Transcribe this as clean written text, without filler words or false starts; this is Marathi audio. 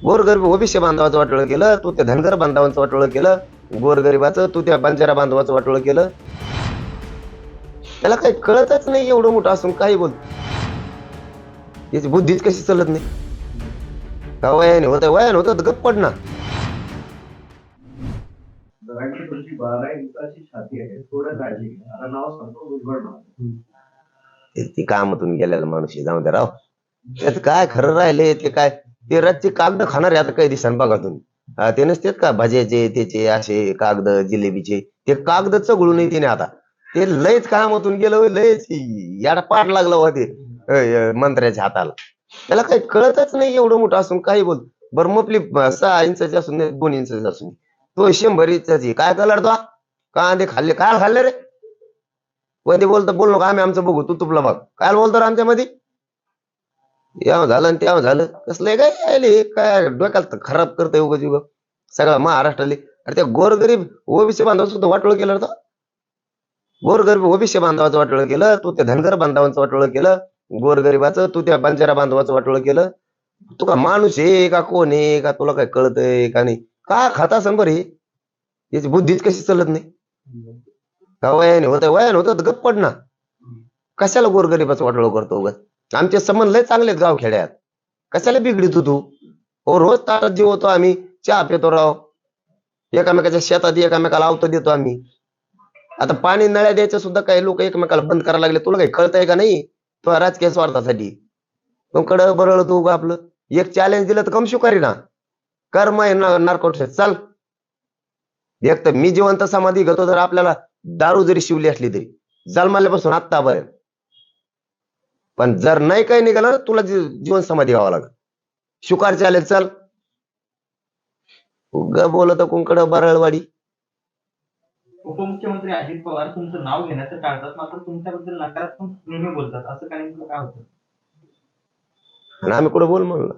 गोरगरीब ओबीसी बांधवाचं वाटोळं केलं, तू त्या धनगर बांधवांचं वाटोळं केलं, गोरगरिबाचं तू त्या बंजारा बांधवाचं वाटोळं केलं. त्याला काही कळतच नाही, एवढं मोठं असून काही बोल. याची बुद्धीच कशी चालत नाही. का वयाने होतं तर गप्प पड ना. तुमची 12 इंचाची छाती आहे, थोडं काळजी घ्या. आता नाव सांगतो उघड ती कामातून गेलेला माणूस आहे, जाऊ दे राव. त्यात काय खरं राहिले ते काय, ते रातचे कागद खाणार आहे आता काही दिवसांनी बघा तुम्ही. ते नसतेत का भाज्याचे त्याचे असे कागद जिलेबीचे, ते कागद चगळू नये तिने आता. ते लयच कामातून गेलं होय, लयच याडा पाठ लागला होता ते मंत्र्याच्या हाताला. त्याला काही कळतच नाही, एवढं मोठं असून काही बोल. बरं मपली 6 इंचाची असून 2 इंचाची असून तो 100 इंचाची काय कलर तो कांदे खाल्ले काय खाल्ले रे. मध्ये बोलतो बोल नको, आम्ही आमचं बघू, तू तुपला बघ. काय बोलतो रे आमच्यामध्ये. याव झालं आणि त्याव झालं, कसलं काय आले काय डोक्याला खराब करतंय उगाच उग सगळा महाराष्ट्राले. अरे त्या गोरगरीब ओबीसी बांधव सुद्धा वाटोळ केलं होतं. गोरगरीब ओबीसी बांधवाचं वाटोळं केलं, तू त्या धनगर बांधवांचं वाटोळं केलं, गोरगरिबाचं तू त्या बंजारा बांधवाचं वाटोळं केलं. तू का माणूस आहे का कोण आहे का, तुला काय कळतंय का नाही. का खाता असन बरं हे. याची बुद्धीच कशी चालत नाही. का वयाने होतं तर गप्प पड ना. कशाला गोरगरिबाचं वाटोळं करतो उगाच. आमचे संबंध लय चांगले आहेत गावखेड्यात. कशाला बिघडितो तू. हो रोज ताटात जेवतो आम्ही, चहा पितो राव, एकामेकाच्या शेतात एकामेकाला आवतो देतो आम्ही. आता पाणी नळ्या द्यायचं सुद्धा काही लोक एकमेकाला बंद करायला लागले, तुला काही कळतंय का नाही. तो राजकीय स्वार्थासाठी कडं बरळ तू आपलं. एक चॅलेंज दिलं तर कम शुकारी ना. कर्म आहे नार्कोट चाल. एक तर मी जिवंत समाधी घेतो, तर आपल्याला दारू जरी शिवली असली तरी जन्मल्यापासून आत्तापर्यंत. पण जर नाही काही निघालं तुला जीवन समाधी घ्यावं लागेल. शुकार चालेल चल. उग बोलत कुंकड बरळवाडी. उपमुख्यमंत्री अजित पवार तुमचं नाव घेण्याचं टाळतात, मात्र तुमच्याबद्दल नकारात्मक नेहमी बोलतात, असं काय नेमकं काय होतं? आणि आम्ही कुठं बोल म्हणलं.